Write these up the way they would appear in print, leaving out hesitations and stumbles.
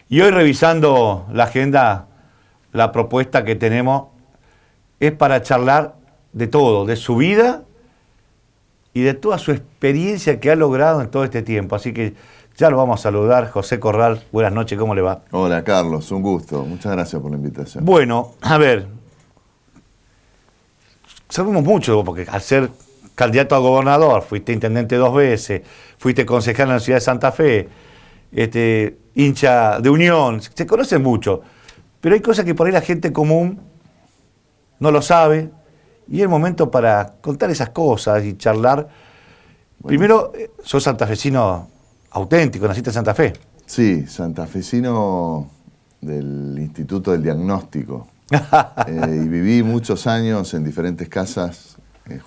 Y hoy revisando la agenda, la propuesta que tenemos es para charlar de todo, de su vida y de toda su experiencia que ha logrado en todo este tiempo. Así que ya lo vamos a saludar. José Corral, buenas noches, ¿cómo le va? Hola Carlos, un gusto. Muchas gracias por la invitación. Bueno, a ver, sabemos mucho, porque al ser candidato a gobernador, fuiste intendente 2 veces, fuiste concejal en la ciudad de Santa Fe, hincha de Unión, se conoce mucho, pero hay cosas que por ahí la gente común no lo sabe, y es el momento para contar esas cosas y charlar. Bueno. Primero, sos santafesino auténtico, naciste en Santa Fe. Sí, santafesino del Instituto del Diagnóstico. Y viví muchos años en diferentes casas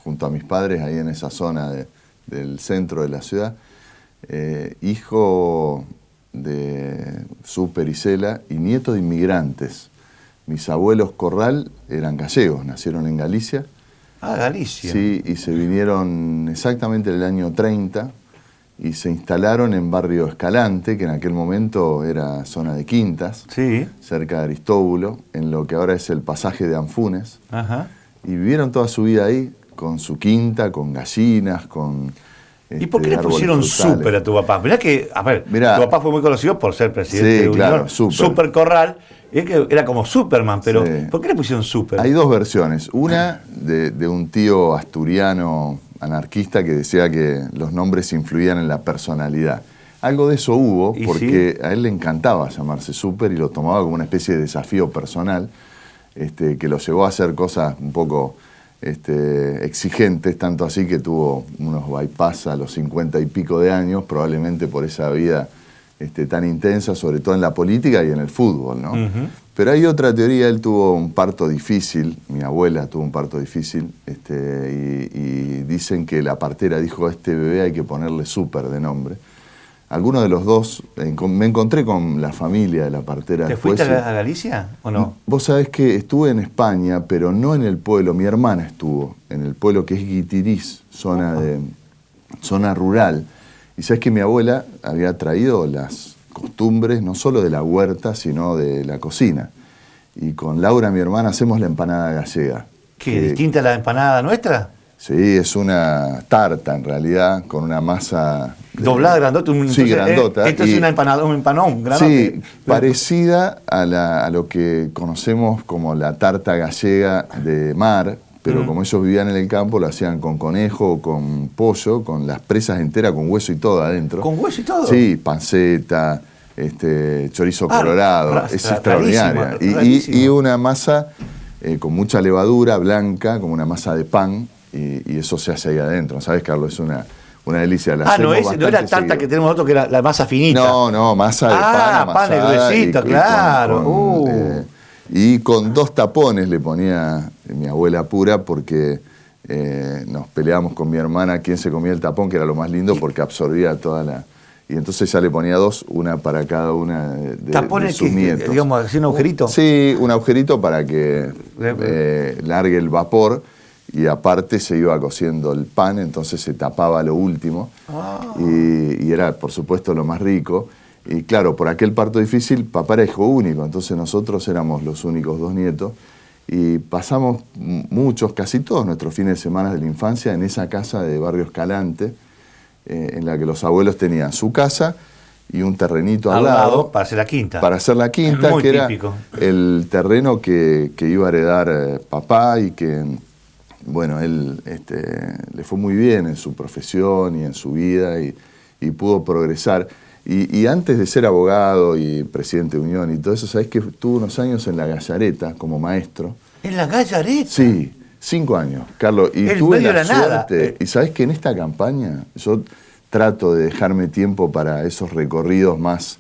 junto a mis padres, ahí en esa zona del centro de la ciudad. Hijo de Super y Cela y nieto de inmigrantes. Mis abuelos Corral eran gallegos, nacieron en Galicia. Ah, Galicia. Sí, y se vinieron exactamente en el año 30 y se instalaron en Barrio Escalante, que en aquel momento era zona de quintas, sí, cerca de Aristóbulo, en lo que ahora es el pasaje de Anfunes. Ajá. Y vivieron toda su vida ahí, con su quinta, con gallinas, con... ¿Y por qué le pusieron Super a tu papá? Mirá que, a ver, tu papá fue muy conocido por ser presidente de Unión, claro, Super Corral, es que era como Superman, pero sí. ¿Por qué le pusieron Super? Hay dos versiones. Una de un tío asturiano anarquista que decía que los nombres influían en la personalidad. Algo de eso hubo, porque sí, a él le encantaba llamarse Super y lo tomaba como una especie de desafío personal, que lo llevó a hacer cosas un poco exigentes, tanto así que tuvo unos bypass a los 50 y pico de años, probablemente por esa vida tan intensa, sobre todo en la política y en el fútbol, ¿no? Uh-huh. Pero hay otra teoría, él tuvo un parto difícil, mi abuela tuvo un parto difícil, y dicen que la partera dijo, a este bebé hay que ponerle Super de nombre. Alguno de los dos, me encontré con la familia de la partera. ¿Te fuiste a Galicia o no? Vos sabés que estuve en España, pero no en el pueblo, mi hermana estuvo en el pueblo que es Guitiriz, zona rural. Y sabés que mi abuela había traído las costumbres no solo de la huerta, sino de la cocina. Y con Laura, mi hermana, hacemos la empanada gallega. ¿Qué? ¿Distinta a la empanada nuestra? Sí, es una tarta en realidad, con una masa... Doblada, grandota. Sí, grandota. Esto es un empanón grandote. Sí, parecida a lo que conocemos como la tarta gallega de mar, pero como ellos vivían en el campo, lo hacían con conejo, con pollo, con las presas enteras, con hueso y todo adentro. ¿Con hueso y todo? Sí, panceta, chorizo colorado, es extraordinaria. Y una masa con mucha levadura, blanca, como una masa de pan, y eso se hace ahí adentro. ¿Sabes, Carlos? Es una delicia. No es la tarta que tenemos nosotros, que era la masa finita. No, masa de pan. Pan gruesito, claro. Y con 2 tapones le ponía mi abuela pura, porque nos peleábamos con mi hermana quién se comía el tapón, que era lo más lindo, porque absorbía toda la... Y entonces ya le ponía 2, una para cada una de sus nietos. Digamos, ¿así un agujerito? Sí, un agujerito para que largue el vapor, y aparte se iba cociendo el pan, entonces se tapaba lo último, y era, por supuesto, lo más rico. Y claro, por aquel parto difícil, papá era hijo único, entonces nosotros éramos los únicos 2 nietos, y pasamos muchos, casi todos nuestros fines de semana de la infancia en esa casa de Barrio Escalante, en la que los abuelos tenían su casa y un terrenito al lado para hacer la quinta. Para hacer la quinta, muy que típico. Era el terreno que iba a heredar papá, y que, bueno, él le fue muy bien en su profesión y en su vida, y pudo progresar. Y antes de ser abogado y presidente de Unión y todo eso, ¿sabés que tuvo unos años en la Gallareta como maestro? ¿En la Gallareta? Sí, 5 años, Carlos. Y tuve la suerte. Y sabés que en esta campaña yo trato de dejarme tiempo para esos recorridos más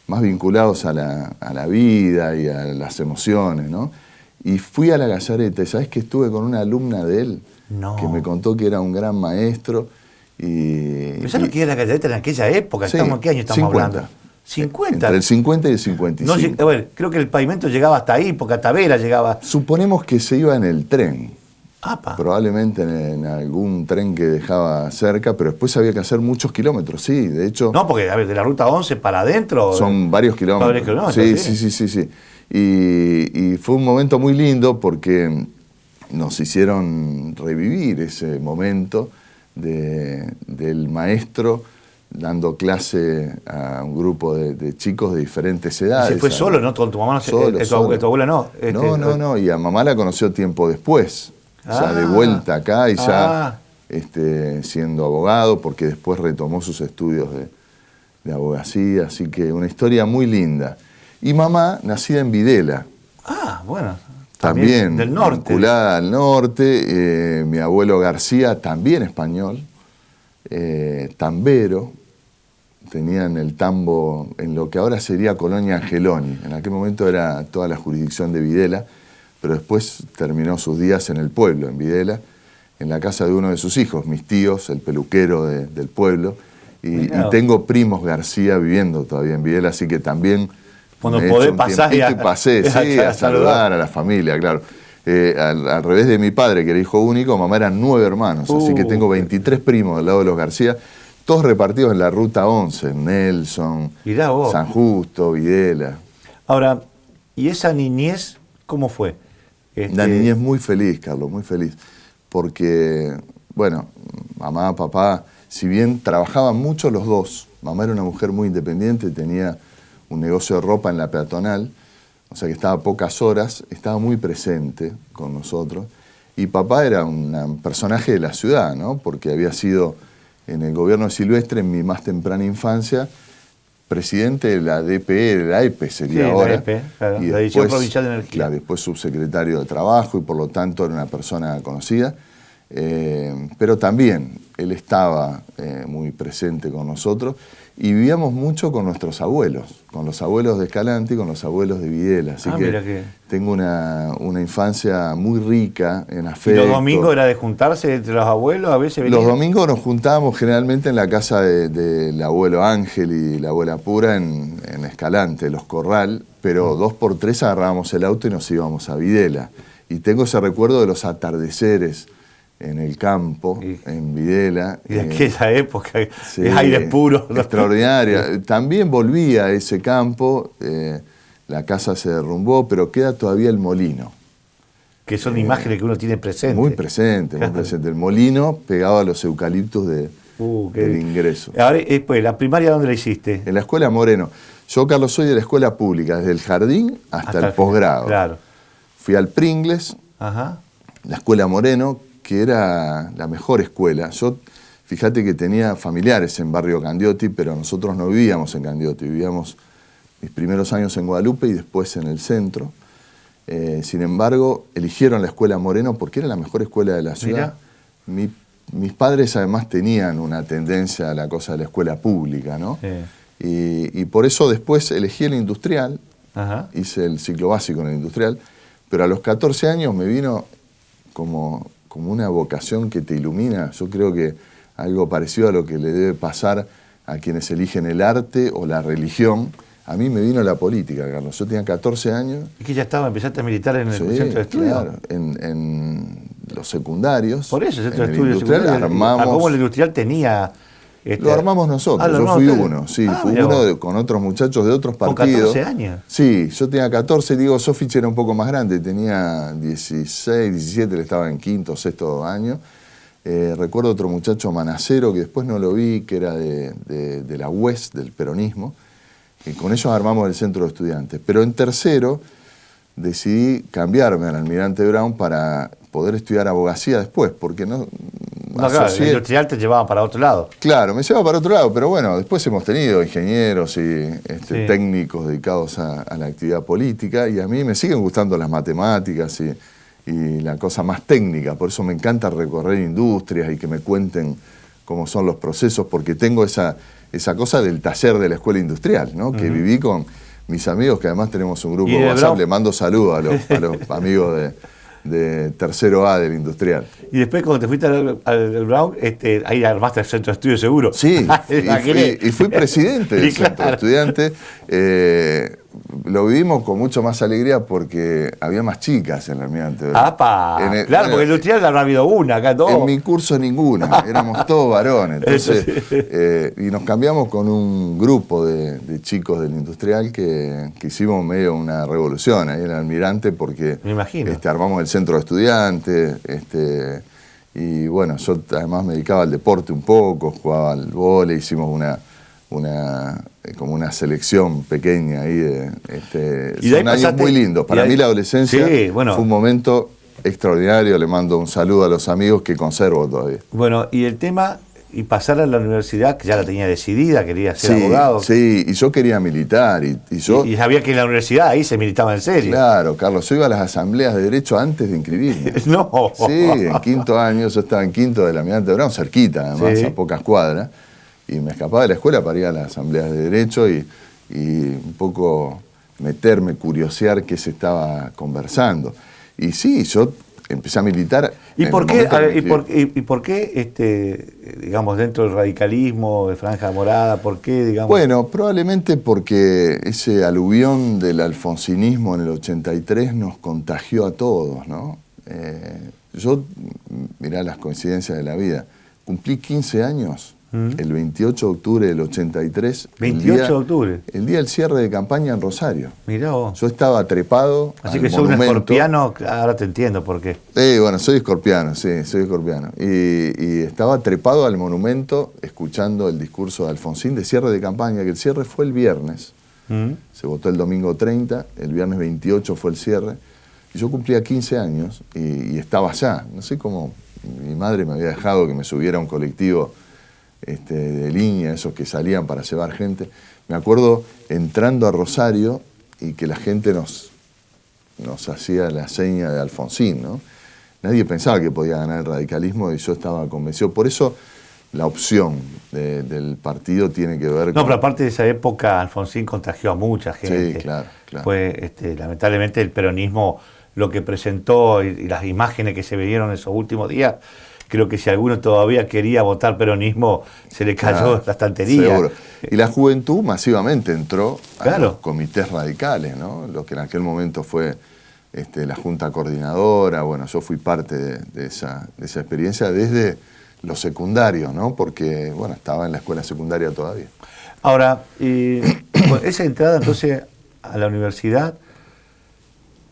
vinculados a la vida y a las emociones, ¿no? Y fui a la Gallareta, y sabés que estuve con una alumna de él, que me contó que era un gran maestro. Pero ¿sabes lo que era la Gallareta en aquella época? Sí, ¿Qué año estamos 50. hablando? 50. Entre el 50 y el 55. No, creo que el pavimento llegaba hasta ahí, porque a Tavera llegaba. Suponemos que se iba en el tren. Apa. Probablemente en algún tren que dejaba cerca, pero después había que hacer muchos kilómetros, sí, de hecho... No, porque a ver, de la ruta 11 para adentro... Son varios kilómetros. Sí. Y fue un momento muy lindo porque nos hicieron revivir ese momento del maestro dando clase a un grupo de chicos de diferentes edades. ¿Y se fue solo, no? Con tu mamá, solo. Tu abuela no. No, y a mamá la conoció tiempo después. Ya de vuelta acá y ya siendo abogado, porque después retomó sus estudios de abogacía, así que una historia muy linda. Y mamá, nacida en Videla. Bueno. También del norte. Vinculada al norte. Mi abuelo García, también español, tambero. Tenían el tambo en lo que ahora sería Colonia Angeloni. En aquel momento era toda la jurisdicción de Videla, pero después terminó sus días en el pueblo, en Videla, en la casa de uno de sus hijos, mis tíos, el peluquero del pueblo. Y tengo primos García viviendo todavía en Videla, así que también... Cuando podés pasar y pasé, sí, a saludar a la familia, claro. Al revés de mi padre, que era hijo único, mamá eran 9 hermanos, así que tengo 23 primos del lado de los García, todos repartidos en la ruta 11, Nelson, San Justo, Videla. Ahora, ¿y esa niñez cómo fue? La niñez muy feliz, Carlos, muy feliz. Porque, bueno, mamá, papá, si bien trabajaban mucho los dos, mamá era una mujer muy independiente, tenía un negocio de ropa en la peatonal, o sea que estaba pocas horas, estaba muy presente con nosotros. Y papá era un personaje de la ciudad, ¿no? Porque había sido en el gobierno de Silvestre, en mi más temprana infancia, presidente de la DPE, de la EPE sería ahora. La EPE, claro, y la Edición Provincial de Energía. Claro, después subsecretario de Trabajo y por lo tanto era una persona conocida. Pero también él estaba muy presente con nosotros y vivíamos mucho con nuestros abuelos, con los abuelos de Escalante y con los abuelos de Videla. Así que tengo una infancia muy rica en afecto. ¿Y los domingos era de juntarse entre los abuelos? A veces venían. Los domingos nos juntábamos generalmente en la casa del abuelo Ángel y la abuela Pura en Escalante, Los Corral, pero 2 por 3 agarrábamos el auto y nos íbamos a Videla. Y tengo ese recuerdo de los atardeceres en el campo, en Videla. Y de aquella época, es aire puro. Extraordinaria. También volví a ese campo, la casa se derrumbó, pero queda todavía el molino. Que son imágenes que uno tiene presente. Muy presente, muy presente. El molino pegado a los eucaliptos del ingreso. Ahora, pues, ¿la primaria dónde la hiciste? En la Escuela Moreno. Yo, Carlos, soy de la escuela pública, desde el jardín hasta el posgrado. Claro. Fui al Pringles, la Escuela Moreno, que era la mejor escuela. Yo, fíjate que tenía familiares en Barrio Candioti, pero nosotros no vivíamos en Candioti, vivíamos mis primeros años en Guadalupe y después en el centro. Sin embargo, eligieron la Escuela Moreno porque era la mejor escuela de la ciudad. Mis padres además tenían una tendencia a la cosa de la escuela pública, ¿no? Y por eso después elegí el industrial, hice el ciclo básico en el industrial, pero a los 14 años me vino como una vocación que te ilumina. Yo creo que algo parecido a lo que le debe pasar a quienes eligen el arte o la religión. A mí me vino la política, Carlos. Yo tenía 14 años. ¿Y que ya empezaste a militar en el centro de estudio? Claro, en los secundarios. Por eso, el centro de estudio industrial armamos. ¿Cómo el industrial tenía? Lo armamos nosotros, yo fui uno, fui uno con otros muchachos de otros partidos. ¿Con 14 años? Sí, yo tenía 14, digo, Sofich era un poco más grande, tenía 16, 17, él estaba en 5º, 6º año. Recuerdo otro muchacho Manacero, que después no lo vi, que era de la UES, del peronismo, y con ellos armamos el centro de estudiantes. Pero en tercero decidí cambiarme al Almirante Brown para poder estudiar abogacía después, porque no... claro, el industrial te llevaba para otro lado. Claro, me llevaba para otro lado, pero bueno, después hemos tenido ingenieros y técnicos dedicados a la actividad política y a mí me siguen gustando las matemáticas y la cosa más técnica, por eso me encanta recorrer industrias y que me cuenten cómo son los procesos, porque tengo esa cosa del taller de la escuela industrial, ¿no? Que viví con mis amigos, que además tenemos un grupo de WhatsApp, le mando saludos a los amigos de tercero A del industrial. Y después cuando te fuiste al Brown, ahí armaste el centro de estudio seguro. Sí, y fui presidente del centro de estudiantes. lo vivimos con mucho más alegría porque había más chicas en el Almirante Brown. ¡Apa! Claro, porque en industrial habrá habido una, acá todo. En mi curso ninguna, éramos todos varones. Entonces, y nos cambiamos con un grupo de chicos del industrial que hicimos medio una revolución ahí en el Almirante porque me imagino. Armamos el centro de estudiantes, y bueno, yo además me dedicaba al deporte un poco, jugaba al vóley, hicimos como una selección pequeña ahí. Son años muy lindos. Para mí la adolescencia fue un momento extraordinario. Le mando un saludo a los amigos que conservo todavía. Bueno, y el tema, y pasar a la universidad, que ya la tenía decidida, quería ser abogado. Sí, y yo quería militar. Y sabía que en la universidad ahí se militaba en serio. Claro, Carlos, yo iba a las asambleas de derecho antes de inscribirme. No. Sí, en quinto año, yo estaba en quinto del Almirante Brown, cerquita además, a pocas cuadras. Y me escapaba de la escuela para ir a las asambleas de derecho y un poco meterme, curiosear qué se estaba conversando. Y sí, yo empecé a militar. ¿Y por qué, digamos, dentro del radicalismo, de Franja Morada, por qué, digamos? Bueno, probablemente porque ese aluvión del alfonsinismo en el 83 nos contagió a todos, ¿no? Yo, mirá las coincidencias de la vida, cumplí 15 años. El 28 de octubre del 83. 28 de octubre. El día del cierre de campaña en Rosario. Mirá vos. Yo estaba trepado. Así que soy un escorpiano, ahora te entiendo por qué. Bueno, soy escorpiano, sí, soy escorpiano. Y estaba trepado al monumento escuchando el discurso de Alfonsín de cierre de campaña, que el cierre fue el viernes. Se votó el domingo 30, el viernes 28 fue el cierre. Y yo cumplía 15 años y estaba allá. No sé cómo mi madre me había dejado que me subiera a un colectivo de línea, esos que salían para llevar gente. Me acuerdo entrando a Rosario y que la gente nos hacía la seña de Alfonsín, ¿no? Nadie pensaba que podía ganar el radicalismo y yo estaba convencido. Por eso la opción del partido tiene que ver con... No, pero aparte de esa época, Alfonsín contagió a mucha gente. Sí, claro. Fue, lamentablemente, el peronismo, lo que presentó y las imágenes que se veían esos últimos días, creo que si alguno todavía quería votar peronismo, se le cayó la estantería. Seguro. Y la juventud masivamente entró a los comités radicales, ¿no? Lo que en aquel momento fue la Junta Coordinadora. Bueno, yo fui parte de esa experiencia desde los secundarios, ¿no? Porque, bueno, estaba en la escuela secundaria todavía. Ahora, esa entrada entonces a la universidad,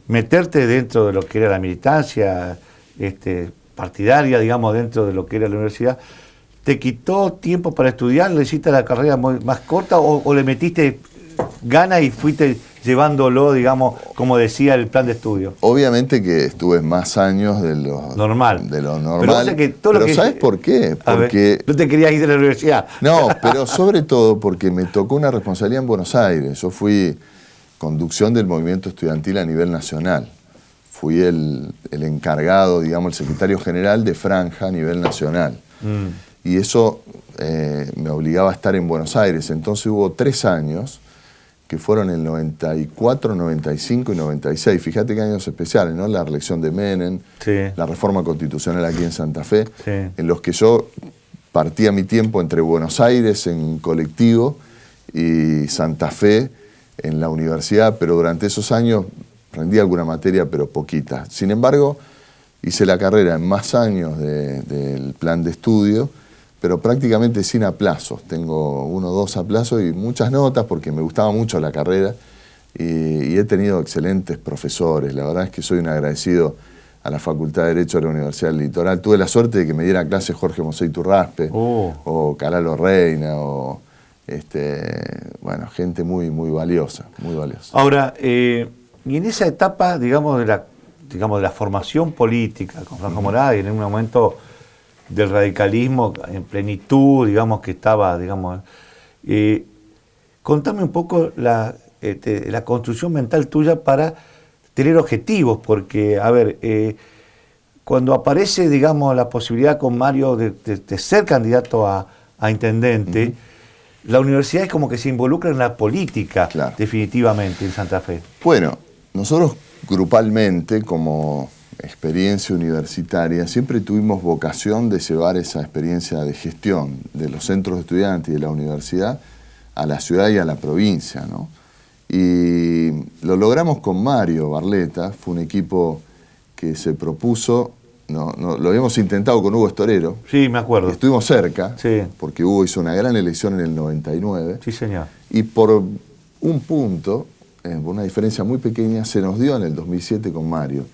meterte dentro de lo que era la militancia, partidaria, digamos, dentro de lo que era la universidad, ¿te quitó tiempo para estudiar? ¿Le hiciste la carrera más corta o le metiste ganas y fuiste llevándolo, digamos, como decía el plan de estudio? Obviamente que estuve más años de lo normal. Pero ¿sabes por qué? Porque no te querías ir de la universidad. No, pero sobre todo porque me tocó una responsabilidad en Buenos Aires. Yo fui conducción del movimiento estudiantil a nivel nacional. Fui el encargado, digamos, el secretario general de Franja a nivel nacional. Y eso me obligaba a estar en Buenos Aires. Entonces hubo 3 años, que fueron el 94, 95 y 96. Fíjate qué años especiales, ¿no? La reelección de Menem, la reforma constitucional aquí en Santa Fe, en los que yo partía mi tiempo entre Buenos Aires en colectivo y Santa Fe en la universidad, pero durante esos años rendí alguna materia, pero poquita. Sin embargo, hice la carrera en más años del plan de estudio, pero prácticamente sin aplazos. Tengo 1 o 2 aplazos y muchas notas porque me gustaba mucho la carrera y he tenido excelentes profesores. La verdad es que soy un agradecido a la Facultad de Derecho de la Universidad del Litoral. Tuve la suerte de que me diera clases Jorge Mosé Iturraspe, o Calalo Reina, o bueno, gente muy, muy valiosa, muy valiosa. Ahora, y en esa etapa, digamos, de la formación política con Franja Morada y en un momento del radicalismo en plenitud, digamos, que estaba, digamos, contame un poco la construcción mental tuya para tener objetivos, porque, a ver, cuando aparece, digamos, la posibilidad con Mario de ser candidato a intendente, la universidad es como que se involucra en la política, definitivamente, en Santa Fe. Bueno, nosotros grupalmente, como experiencia universitaria, siempre tuvimos vocación de llevar esa experiencia de gestión de los centros de estudiantes y de la universidad a la ciudad y a la provincia, ¿no? Y lo logramos con Mario Barletta, fue un equipo que se propuso, lo habíamos intentado con Hugo Estorero. Sí, me acuerdo. Estuvimos cerca, sí, porque Hugo hizo una gran elección en el 99. Sí, señor. Y por un punto, por una diferencia muy pequeña, se nos dio en el 2007 con Mario.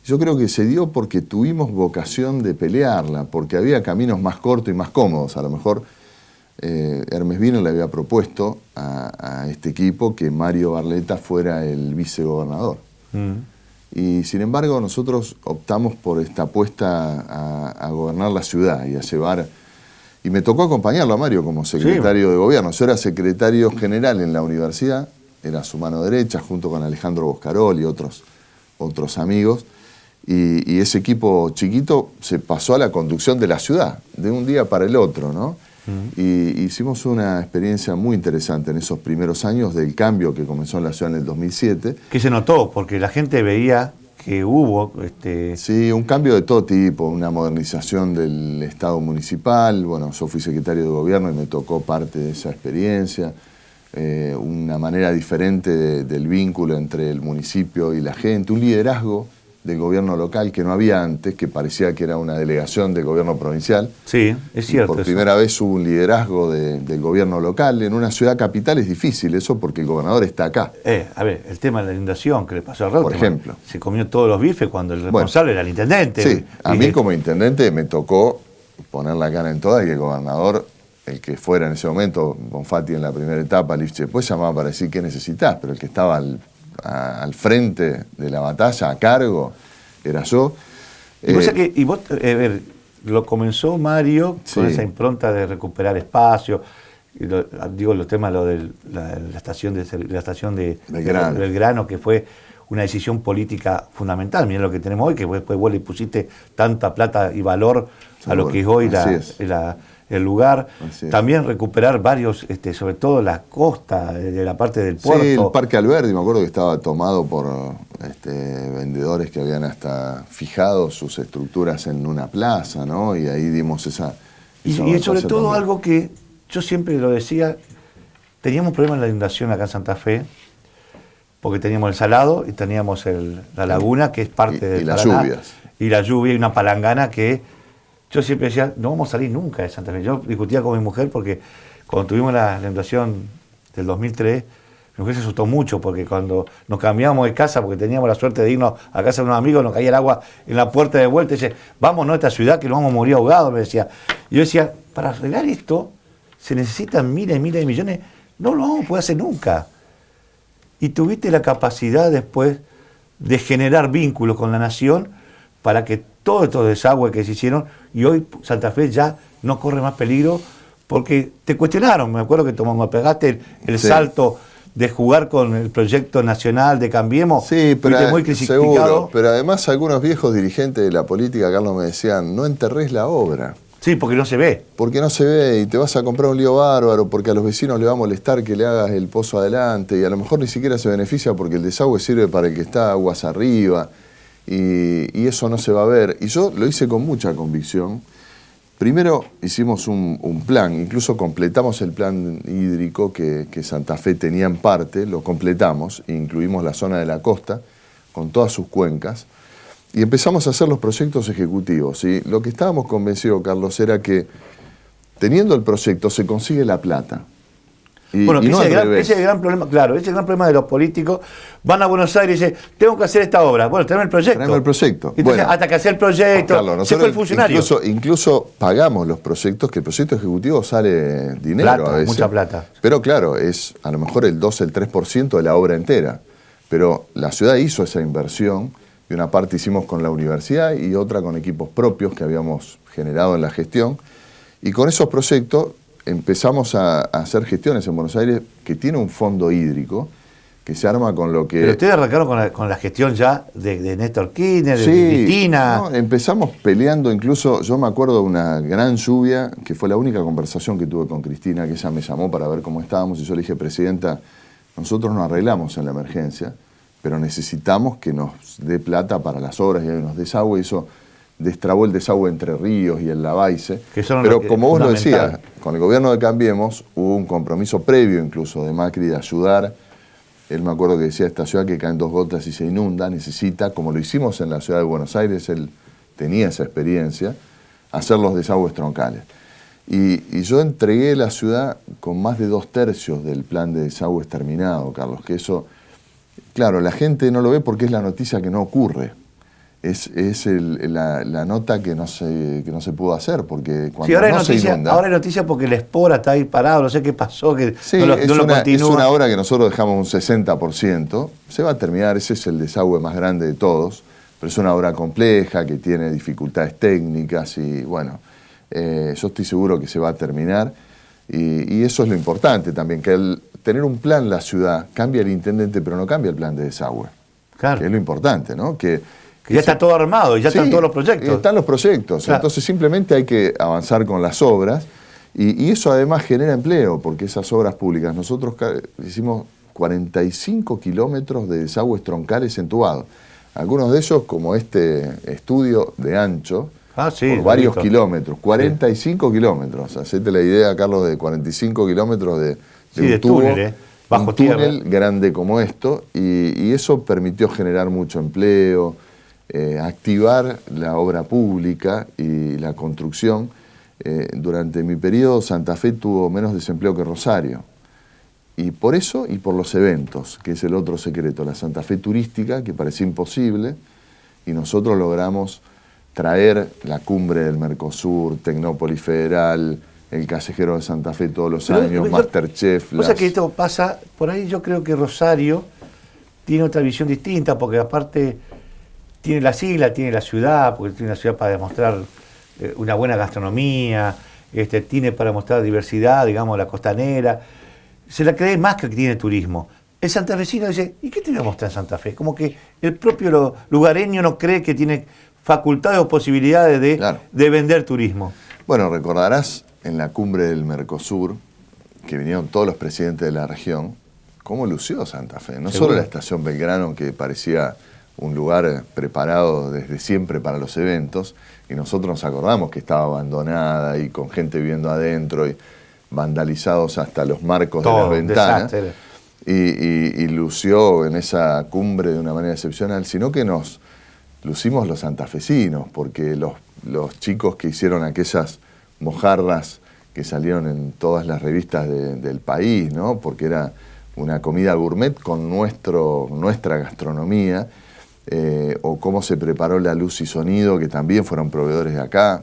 Yo creo que se dio porque tuvimos vocación de pelearla, porque había caminos más cortos y más cómodos. A lo mejor Hermes Vino le había propuesto a este equipo que Mario Barletta fuera el vicegobernador. Y sin embargo nosotros optamos por esta apuesta a gobernar la ciudad y a llevar... Y me tocó acompañarlo a Mario como secretario de gobierno. Yo era secretario general en la universidad, era su mano derecha, junto con Alejandro Boscarol y otros amigos. Y ese equipo chiquito se pasó a la conducción de la ciudad, de un día para el otro, ¿no? Y hicimos una experiencia muy interesante en esos primeros años del cambio que comenzó en la ciudad en el 2007. Que se notó, porque la gente veía que hubo... Sí, un cambio de todo tipo, una modernización del Estado municipal. Bueno, yo fui secretario de gobierno y me tocó parte de esa experiencia. Una manera diferente del vínculo entre el municipio y la gente, un liderazgo del gobierno local que no había antes, que parecía que era una delegación del gobierno provincial. Sí, es cierto. Por primera vez hubo un liderazgo del gobierno local. En una ciudad capital es difícil eso porque el gobernador está acá. A ver, el tema de la inundación que le pasó a Reutemann. Por ejemplo. Se comió todos los bifes cuando el responsable era el intendente. Sí, a mí como intendente me tocó poner la cara en toda y que el gobernador, el que fuera en ese momento, Bonfatti en la primera etapa, Lifche, después llamaba para decir qué necesitas, pero el que estaba al frente de la batalla, a cargo, era yo. Y vos, lo comenzó Mario con esa impronta de recuperar espacio, los temas de la estación de Belgrano, que fue una decisión política fundamental. Mirá lo que tenemos hoy, que después vos le pusiste tanta plata y valor a lo que es hoy el lugar. También recuperar varios, sobre todo la costa, de la parte del puerto. Sí, el Parque Alberdi, me acuerdo que estaba tomado por vendedores que habían hasta fijado sus estructuras en una plaza, ¿no? Y ahí dimos esa y sobre todo también. Algo que yo siempre lo decía, teníamos problemas en la inundación acá en Santa Fe, porque teníamos el salado y teníamos la laguna, que es parte de las lluvias. Y la lluvia y una palangana que... Yo siempre decía, no vamos a salir nunca de Santa Fe. Yo discutía con mi mujer porque cuando tuvimos la inundación del 2003, mi mujer se asustó mucho porque cuando nos cambiamos de casa, porque teníamos la suerte de irnos a casa de unos amigos, nos caía el agua en la puerta de vuelta y dice, vámonos a esta ciudad que nos vamos a morir ahogados, me decía. Y yo decía, para arreglar esto se necesitan miles y miles de millones, no lo vamos a poder hacer nunca. Y tuviste la capacidad después de generar vínculos con la nación para que todos estos desagües que se hicieron, y hoy Santa Fe ya no corre más peligro, porque te cuestionaron, me acuerdo que me pegaste el salto de jugar con el proyecto nacional de Cambiemos, sí, pero muy criticado. Seguro, pero además algunos viejos dirigentes de la política, Carlos, me decían, no enterrés la obra. Sí, porque no se ve. Porque no se ve y te vas a comprar un lío bárbaro, porque a los vecinos le va a molestar que le hagas el pozo adelante, y a lo mejor ni siquiera se beneficia porque el desagüe sirve para el que está aguas arriba. Y eso no se va a ver. Y yo lo hice con mucha convicción. Primero hicimos un plan, incluso completamos el plan hídrico que Santa Fe tenía en parte, lo completamos, e incluimos la zona de la costa con todas sus cuencas, y empezamos a hacer los proyectos ejecutivos. Y lo que estábamos convencidos, Carlos, era que teniendo el proyecto se consigue la plata. Bueno, ese es el gran problema, claro, ese es el gran problema de los políticos. Van a Buenos Aires y dicen, tengo que hacer esta obra. Bueno, tráeme el proyecto. Tráeme el proyecto. Entonces, bueno, hasta que hace el proyecto, Carlos, se fue el funcionario. Incluso pagamos los proyectos, que el proyecto ejecutivo sale dinero plata, a veces. Mucha plata. Pero claro, es a lo mejor el 2, el 3% de la obra entera. Pero la ciudad hizo esa inversión, y una parte hicimos con la universidad y otra con equipos propios que habíamos generado en la gestión. Y con esos proyectos empezamos a hacer gestiones en Buenos Aires, que tiene un fondo hídrico que se arma con lo que... Pero ustedes arrancaron con la gestión ya de Néstor Kirchner, de Cristina. No, empezamos peleando, incluso yo me acuerdo de una gran lluvia, que fue la única conversación que tuve con Cristina, que ella me llamó para ver cómo estábamos, y yo le dije, Presidenta, nosotros nos arreglamos en la emergencia, pero necesitamos que nos dé plata para las obras y hay unos desagües, y eso destrabó el desagüe Entre Ríos y el Lavalle. Pero como vos lo decías, con el gobierno de Cambiemos hubo un compromiso previo incluso de Macri de ayudar Él me acuerdo que decía, esta ciudad que caen 2 gotas y se inunda, necesita, como lo hicimos en la ciudad de Buenos Aires, él tenía esa experiencia, hacer los desagües troncales. Y yo entregué la ciudad con más de 2/3 del plan de desagües terminado, Carlos, que eso, claro, la gente no lo ve porque es la noticia que no ocurre. Es la nota que no se pudo hacer, porque cuando ahora se inunda... Ahora hay noticia porque el Espora está ahí parado, no sé qué pasó, que sí, no lo continúa. Es una obra que nosotros dejamos un 60%, se va a terminar, ese es el desagüe más grande de todos, pero es una obra compleja, que tiene dificultades técnicas y bueno, yo estoy seguro que se va a terminar y eso es lo importante también, que al tener un plan la ciudad, cambia el intendente pero no cambia el plan de desagüe, claro. Que es lo importante, ¿no? Que ya está todo armado, ya están todos los proyectos. Están los proyectos, claro. Entonces simplemente hay que avanzar con las obras y eso además genera empleo, porque esas obras públicas, nosotros hicimos 45 kilómetros de desagües troncales entubados. Algunos de ellos, como este estudio de ancho, por varios kilómetros, 45 kilómetros. Hacete la idea, Carlos, de 45 kilómetros de un tubo, bajo un túnel grande como esto, y eso permitió generar mucho empleo, activar la obra pública y la construcción. Durante mi periodo Santa Fe tuvo menos desempleo que Rosario. Y por eso y por los eventos, que es el otro secreto, la Santa Fe turística, que parecía imposible, y nosotros logramos traer la cumbre del Mercosur, Tecnópolis Federal, el Callejero de Santa Fe todos los años, Masterchef. O sea que esto pasa, por ahí yo creo que Rosario tiene otra visión distinta, porque aparte tiene las islas, tiene la ciudad, porque tiene una ciudad para demostrar una buena gastronomía, tiene para mostrar diversidad, digamos, la costanera. Se la cree más que tiene turismo. El santafesino dice, ¿y qué te voy a mostrar en Santa Fe? Como que el propio lugareño no cree que tiene facultades o posibilidades de vender turismo. Bueno, recordarás en la cumbre del Mercosur, que vinieron todos los presidentes de la región, cómo lució Santa Fe. No solo la estación Belgrano, que parecía un lugar preparado desde siempre para los eventos, y nosotros nos acordamos que estaba abandonada y con gente viviendo adentro y vandalizados hasta los marcos de las ventanas, y lució en esa cumbre de una manera excepcional, sino que nos lucimos los santafesinos, porque los chicos que hicieron aquellas mojarras que salieron en todas las revistas del país, ¿no? Porque era una comida gourmet con nuestra gastronomía, o cómo se preparó la luz y sonido, que también fueron proveedores de acá,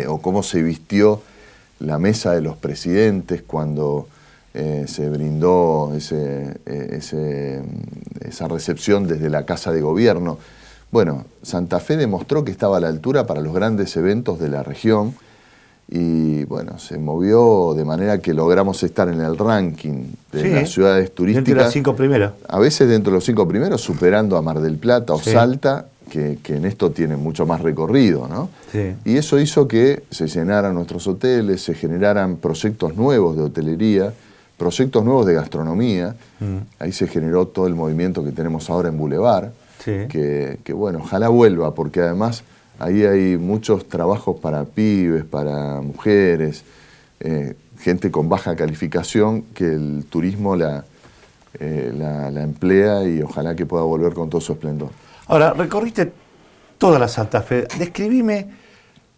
o cómo se vistió la mesa de los presidentes cuando se brindó esa recepción desde la Casa de Gobierno. Bueno, Santa Fe demostró que estaba a la altura para los grandes eventos de la región y bueno, se movió de manera que logramos estar en el ranking de las ciudades turísticas. Dentro de las 5 primeras. A veces dentro de los 5 primeros, superando a Mar del Plata o Salta, que en esto tienen mucho más recorrido, ¿no? Sí. Y eso hizo que se llenaran nuestros hoteles, se generaran proyectos nuevos de hotelería, proyectos nuevos de gastronomía. Ahí se generó todo el movimiento que tenemos ahora en Boulevard, que bueno, ojalá vuelva, porque además ahí hay muchos trabajos para pibes, para mujeres, gente con baja calificación, que el turismo la emplea y ojalá que pueda volver con todo su esplendor. Ahora, recorriste toda la Santa Fe. Describime,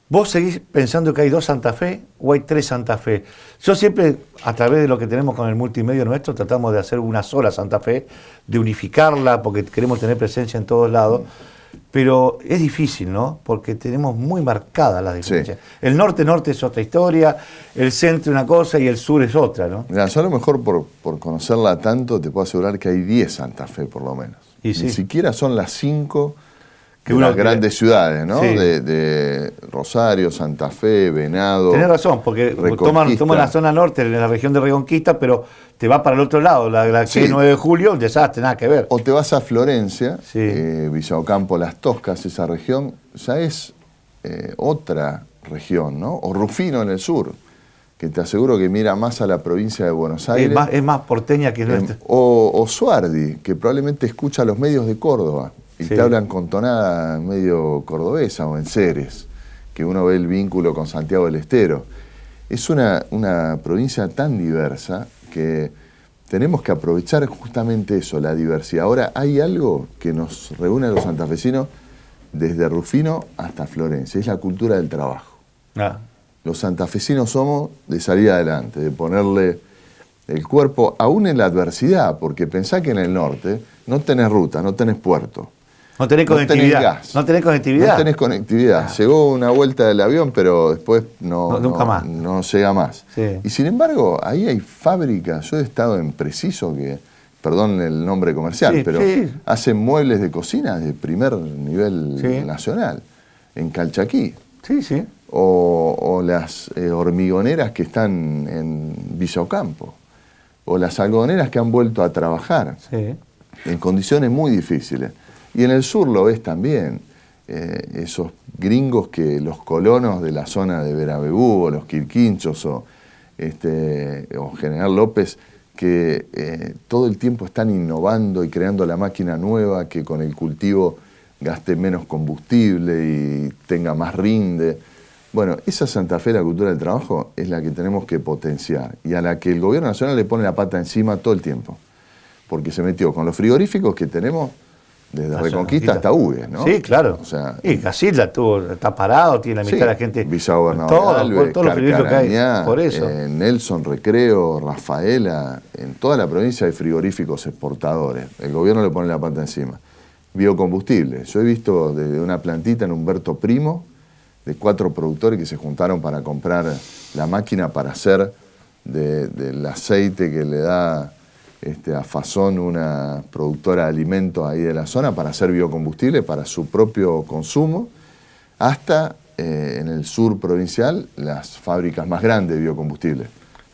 ¿vos seguís pensando que hay 2 Santa Fe o hay 3 Santa Fe? Yo siempre, a través de lo que tenemos con el multimedia nuestro, tratamos de hacer una sola Santa Fe, de unificarla, porque queremos tener presencia en todos lados. Pero es difícil, ¿no? Porque tenemos muy marcadas las diferencias. Sí. El norte-norte es otra historia, el centro una cosa y el sur es otra, ¿no? Mira, yo a lo mejor por conocerla tanto te puedo asegurar que hay 10 Santa Fe por lo menos. Ni siquiera son las 5 de las grandes ciudades, ¿no? Sí. De Rosario, Santa Fe, Venado. Tenés razón, porque toman la zona norte, en la región de Reconquista, pero te va para el otro lado, la que es 9 de julio, un desastre, nada que ver. O te vas a Florencia, Villa Ocampo, Las Toscas, esa región, ya es otra región, ¿no? O Rufino en el sur, que te aseguro que mira más a la provincia de Buenos Aires. Es más porteña que nuestra. O Suardi, que probablemente escucha los medios de Córdoba y te hablan con tonada medio cordobesa, o en Ceres, que uno ve el vínculo con Santiago del Estero. Es una provincia tan diversa que tenemos que aprovechar justamente eso, la diversidad. Ahora, hay algo que nos reúne a los santafesinos desde Rufino hasta Florencia, es la cultura del trabajo. Los santafesinos somos de salir adelante, de ponerle el cuerpo, aún en la adversidad, porque pensá que en el norte no tenés ruta, no tenés puerto. No tenés conectividad. Gas, no tenés conectividad. No tenés conectividad. Llegó una vuelta del avión, pero después nunca más. No llega más. Sí. Y sin embargo, ahí hay fábricas. Yo he estado en Preciso, que, perdón el nombre comercial, pero hacen muebles de cocina de primer nivel nacional. En Calchaquí. Sí, sí. O las hormigoneras que están en Villa Ocampo. O las algodoneras que han vuelto a trabajar. En condiciones muy difíciles. Y en el sur lo ves también, esos gringos que los colonos de la zona de Verabebú, o los Quirquinchos, o General López, que todo el tiempo están innovando y creando la máquina nueva, que con el cultivo gaste menos combustible y tenga más rinde. Bueno, esa Santa Fe, la cultura del trabajo, es la que tenemos que potenciar y a la que el gobierno nacional le pone la pata encima todo el tiempo, porque se metió con los frigoríficos que tenemos desde Reconquista hasta Hugues, ¿no? Sí, claro. O sea, y Casilda está parado, tiene la mitad de la gente. Vicegobernador Alves, todos los frigoríficos que hay, por eso. Nelson, Recreo, Rafaela, en toda la provincia hay frigoríficos exportadores. El gobierno le pone la pata encima. Biocombustible. Yo he visto desde una plantita en Humberto Primo, de 4 productores que se juntaron para comprar la máquina para hacer del aceite que le da a Fasón, una productora de alimentos ahí de la zona, para hacer biocombustible para su propio consumo, hasta en el sur provincial las fábricas más grandes de biocombustible.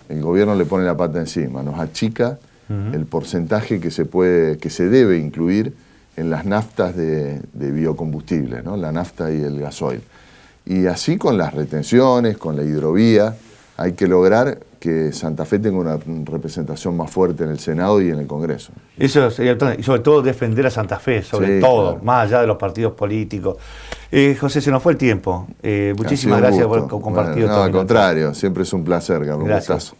El gobierno le pone la pata encima, nos achica el porcentaje que se debe incluir en las naftas de biocombustible, ¿no? La nafta y el gasoil. Y así con las retenciones, con la hidrovía, hay que lograr que Santa Fe tenga una representación más fuerte en el Senado y en el Congreso. Eso sería, y sobre todo defender a Santa Fe, sobre todo, claro, más allá de los partidos políticos. José, se nos fue el tiempo. Muchísimas gracias por compartir. No, al contrario, siempre es un placer, Carlos. Gracias.